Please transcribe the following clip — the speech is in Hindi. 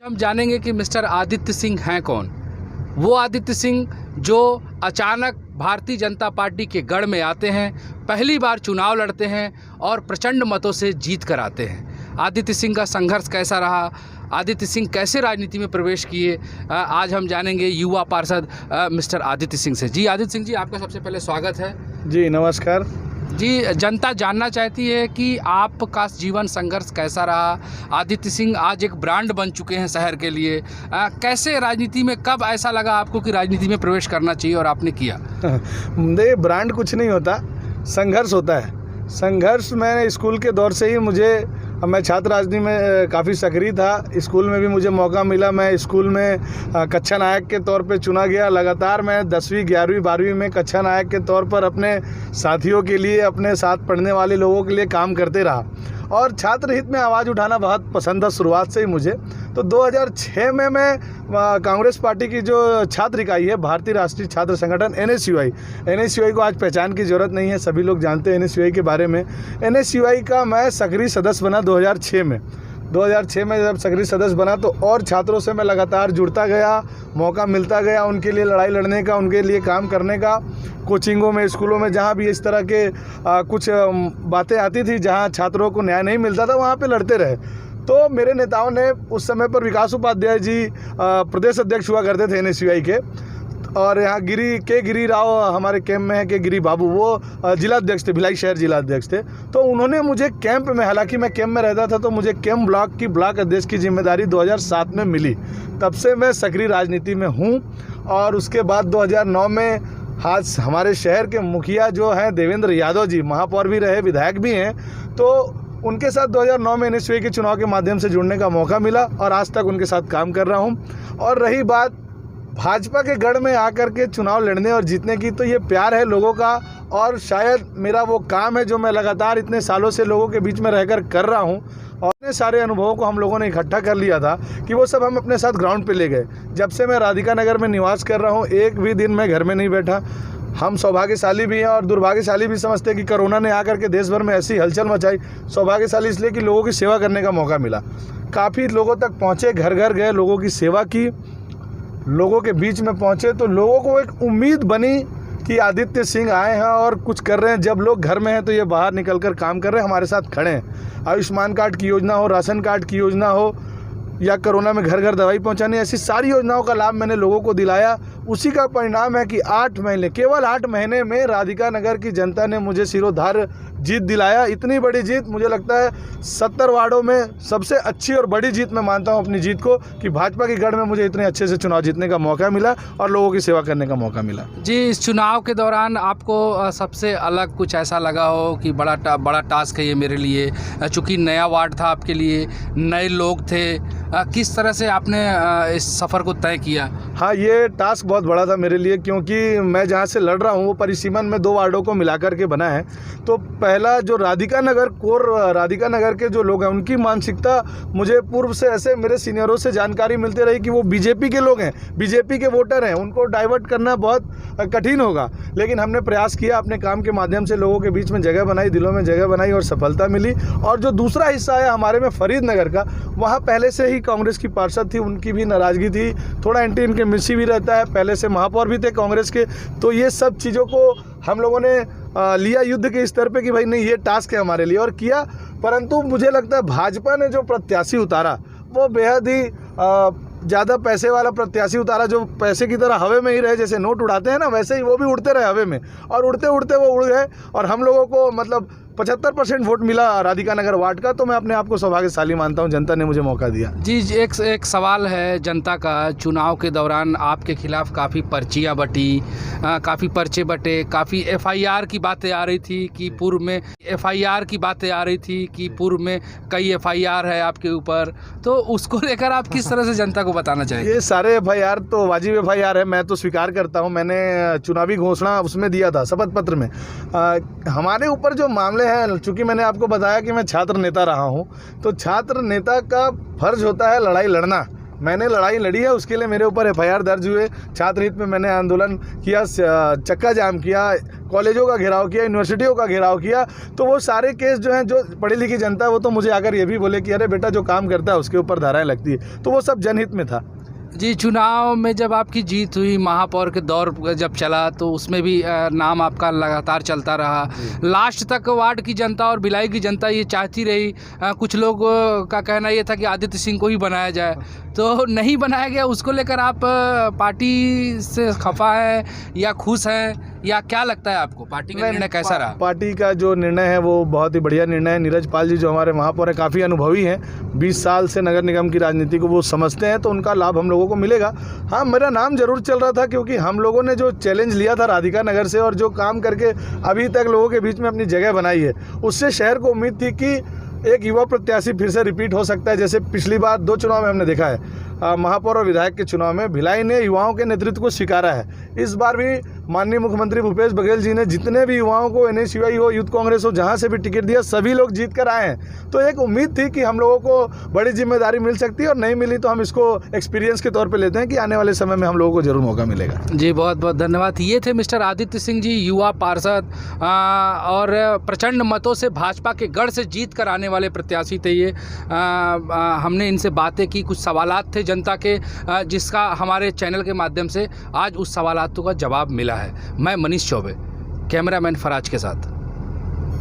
हम जानेंगे कि मिस्टर आदित्य सिंह हैं कौन। वो आदित्य सिंह जो अचानक भारतीय जनता पार्टी के गढ़ में आते हैं, पहली बार चुनाव लड़ते हैं और प्रचंड मतों से जीत कर आते हैं। आदित्य सिंह का संघर्ष कैसा रहा, आदित्य सिंह कैसे राजनीति में प्रवेश किए, आज हम जानेंगे युवा पार्षद मिस्टर आदित्य सिंह से। जी आदित्य सिंह जी, आपका सबसे पहले स्वागत है। जी नमस्कार जी, जनता जानना चाहती है कि आपका जीवन संघर्ष कैसा रहा। आदित्य सिंह आज एक ब्रांड बन चुके हैं शहर के लिए। कैसे राजनीति में, कब ऐसा लगा आपको कि राजनीति में प्रवेश करना चाहिए और आपने किया? देखिए, ब्रांड कुछ नहीं होता, संघर्ष होता है। संघर्ष मैंने स्कूल के दौर से ही मैं छात्र राजनीति में काफ़ी सक्रिय था। स्कूल में भी मुझे मौका मिला, मैं स्कूल में कक्षा नायक के तौर पे चुना गया। लगातार मैं 10वीं 11वीं 12वीं में कक्षा नायक के तौर पर अपने साथियों के लिए, अपने साथ पढ़ने वाले लोगों के लिए काम करते रहा और छात्र हित में आवाज़ उठाना बहुत पसंद था शुरुआत से ही मुझे। तो 2006 में मैं कांग्रेस पार्टी की जो छात्र इकाई है, भारतीय राष्ट्रीय छात्र संगठन NSUI को आज पहचान की ज़रूरत नहीं है, सभी लोग जानते हैं NSUI के बारे में। NSUI का मैं सक्रिय सदस्य बना 2006 में। 2006 में जब सक्रिय सदस्य बना तो और छात्रों से मैं लगातार जुड़ता गया, मौका मिलता गया उनके लिए लड़ाई लड़ने का, उनके लिए काम करने का। कोचिंगों में, स्कूलों में, जहाँ भी इस तरह के कुछ बातें आती थी, जहाँ छात्रों को न्याय नहीं मिलता था, वहाँ पे लड़ते रहे। तो मेरे नेताओं ने उस समय पर विकास उपाध्याय जी प्रदेश अध्यक्ष हुआ करते थे NSUI के, और यहाँ गिरी राव हमारे कैंप में है, के गिरी बाबू, वो जिलाध्यक्ष थे, भिलाई शहर जिलाध्यक्ष थे। तो उन्होंने मुझे कैंप में, हालांकि मैं कैंप में रहता था, तो मुझे कैंप ब्लॉक की ब्लॉक अध्यक्ष की जिम्मेदारी 2007 में मिली। तब से मैं सक्रिय राजनीति में हूँ। और उसके बाद 2009 में आज हमारे शहर के मुखिया जो हैं देवेंद्र यादव जी, महापौर भी रहे, विधायक भी हैं, तो उनके साथ 2009 में NSUI के चुनाव के माध्यम से जुड़ने का मौका मिला और आज तक उनके साथ काम कर रहा हूँ। और रही बात भाजपा के गढ़ में आकर के चुनाव लड़ने और जीतने की, तो ये प्यार है लोगों का और शायद मेरा वो काम है जो मैं लगातार इतने सालों से लोगों के बीच में रहकर कर रहा हूँ। और इतने सारे अनुभवों को हम लोगों ने इकट्ठा कर लिया था कि वो सब हम अपने साथ ग्राउंड पे ले गए। जब से मैं राधिका नगर में निवास कर रहा हूँ, एक भी दिन मैं घर में नहीं बैठा। हम सौभाग्यशाली भी हैं और दुर्भाग्यशाली भी समझते हैं कि कोरोना ने आकर के देश भर में ऐसी हलचल मचाई। सौभाग्यशाली इसलिए कि लोगों की सेवा करने का मौका मिला, काफ़ी लोगों तक पहुँचे, घर घर गए, लोगों की सेवा की, लोगों के बीच में पहुँचे, तो लोगों को एक उम्मीद बनी कि आदित्य सिंह आए हैं और कुछ कर रहे हैं। जब लोग घर में हैं तो ये बाहर निकल कर काम कर रहे हैं, हमारे साथ खड़े हैं। आयुष्मान कार्ड की योजना हो, राशन कार्ड की योजना हो, या कोरोना में घर घर दवाई पहुंचाने, ऐसी सारी योजनाओं का लाभ मैंने लोगों को दिलाया। उसी का परिणाम है कि 8 महीने, केवल 8 महीने में राधिका नगर की जनता ने मुझे सिरोधार जीत दिलाया। इतनी बड़ी जीत, मुझे लगता है 70 वार्डों में सबसे अच्छी और बड़ी जीत मैं मानता हूं अपनी जीत को, कि भाजपा के गढ़ में मुझे इतने अच्छे से चुनाव जीतने का मौका मिला और लोगों की सेवा करने का मौका मिला। जी, इस चुनाव के दौरान आपको सबसे अलग कुछ ऐसा लगा हो कि बड़ा टास्क है ये मेरे लिए, चूँकि नया वार्ड था आपके लिए, नए लोग थे, किस तरह से आपने इस सफ़र को तय किया? हाँ, ये टास्क बहुत बड़ा था मेरे लिए, क्योंकि मैं जहाँ से लड़ रहा हूँ वो परिसीमन में 2 वार्डों को मिलाकर के बना है। तो पहला जो राधिका नगर के जो लोग हैं, उनकी मानसिकता मुझे पूर्व से ऐसे मेरे सीनियरों से जानकारी मिलती रही कि वो बीजेपी के लोग हैं, बीजेपी के वोटर हैं, उनको डाइवर्ट करना बहुत कठिन होगा। लेकिन हमने प्रयास किया, अपने काम के माध्यम से लोगों के बीच में जगह बनाई, दिलों में जगह बनाई और सफलता मिली। और जो दूसरा हिस्सा है हमारे में फरीद नगर का, वहाँ पहले से ही कांग्रेस की पार्षद थी, उनकी भी नाराज़गी थी, थोड़ा एंटी इनकम्बेंसी भी रहता है, पहले से महापौर भी थे कांग्रेस के। तो ये सब चीज़ों को हम लोगों ने लिया युद्ध के स्तर पे कि भाई नहीं, ये टास्क है हमारे लिए, और किया। परंतु मुझे लगता है भाजपा ने जो प्रत्याशी उतारा वो बेहद ही ज़्यादा पैसे वाला प्रत्याशी उतारा, जो पैसे की तरह हवे में ही रहे, जैसे नोट उड़ाते हैं ना, वैसे ही वो भी उड़ते रहे हवे में, और उड़ते उड़ते वो उड़ गए। और हम लोगों को मतलब 75% वोट मिला राधिका नगर वार्ड का, तो मैं अपने आप को सौभाग्यशाली मानता हूं, जनता ने मुझे मौका दिया। जी, एक सवाल है जनता का। चुनाव के दौरान आपके खिलाफ काफ़ी पर्चियाँ बटी, काफ़ी पर्चे बटे, काफ़ी FIR की बातें आ रही थी कि पूर्व में कई FIR है आपके ऊपर, तो उसको लेकर आप किस तरह से जनता को बताना चाहेंगे? ये सारे FIR तो वाजिब FIR है, मैं तो स्वीकार करता हूँ। मैंने चुनावी घोषणा उसमें दिया था, शपथ पत्र में। हमारे ऊपर जो मामले हैं, चूँकि मैंने आपको बताया कि मैं छात्र नेता रहा हूँ, तो छात्र नेता का फर्ज होता है लड़ाई लड़ना। मैंने लड़ाई लड़ी है, उसके लिए मेरे ऊपर FIR दर्ज हुए। छात्र हित में मैंने आंदोलन किया, चक्का जाम किया, कॉलेजों का घेराव किया, यूनिवर्सिटियों का घेराव किया, तो वो सारे केस जो हैं, जो पढ़ी लिखी जनता है, वो तो मुझे आकर ये भी बोले कि अरे बेटा जो काम करता है उसके ऊपर धाराएं लगती है, तो वो सब जनहित में था। जी, चुनाव में जब आपकी जीत हुई, महापौर के दौर जब चला, तो उसमें भी नाम आपका लगातार चलता रहा। लास्ट तक वार्ड की जनता और भिलाई की जनता ये चाहती रही, कुछ लोग का कहना ये था कि आदित्य सिंह को ही बनाया जाए, तो नहीं बनाया गया। उसको लेकर आप पार्टी से खफा हैं या खुश हैं, या क्या लगता है आपको पार्टी का निर्णय कैसा रहा? पार्टी का जो निर्णय है वो बहुत ही बढ़िया निर्णय है। नीरज पाल जी जो हमारे महापौर हैं, काफ़ी अनुभवी हैं, 20 साल से नगर निगम की राजनीति को वो समझते हैं, तो उनका लाभ हम लोगों को मिलेगा। हाँ, मेरा नाम जरूर चल रहा था, क्योंकि हम लोगों ने जो चैलेंज लिया था राधिका नगर से, और जो काम करके अभी तक लोगों के बीच में अपनी जगह बनाई है, उससे शहर को उम्मीद थी कि एक युवा प्रत्याशी फिर से रिपीट हो सकता है। जैसे पिछली बार 2 चुनाव में हमने देखा है, महापौर और विधायक के चुनाव में भिलाई ने युवाओं के नेतृत्व को स्वीकारा है। इस बार भी माननीय मुख्यमंत्री भूपेश बघेल जी ने जितने भी युवाओं को, NSUI हो, यूथ कांग्रेस हो, जहां से भी टिकट दिया, सभी लोग जीत कर आए हैं। तो एक उम्मीद थी कि हम लोगों को बड़ी जिम्मेदारी मिल सकती है, और नहीं मिली तो हम इसको एक्सपीरियंस के तौर पर लेते हैं कि आने वाले समय में हम लोगों को जरूर मौका मिलेगा। जी, बहुत बहुत धन्यवाद। ये थे मिस्टर आदित्य सिंह जी, युवा पार्षद और प्रचंड मतों से भाजपा के गढ़ से जीत कर आने वाले प्रत्याशी थे ये। हमने इनसे बातें की, कुछ सवालात थे जनता के, जिसका हमारे चैनल के माध्यम से आज उस सवालातों का जवाब मिला है। मैं मनीष चौबे, कैमरामैन फराज के साथ।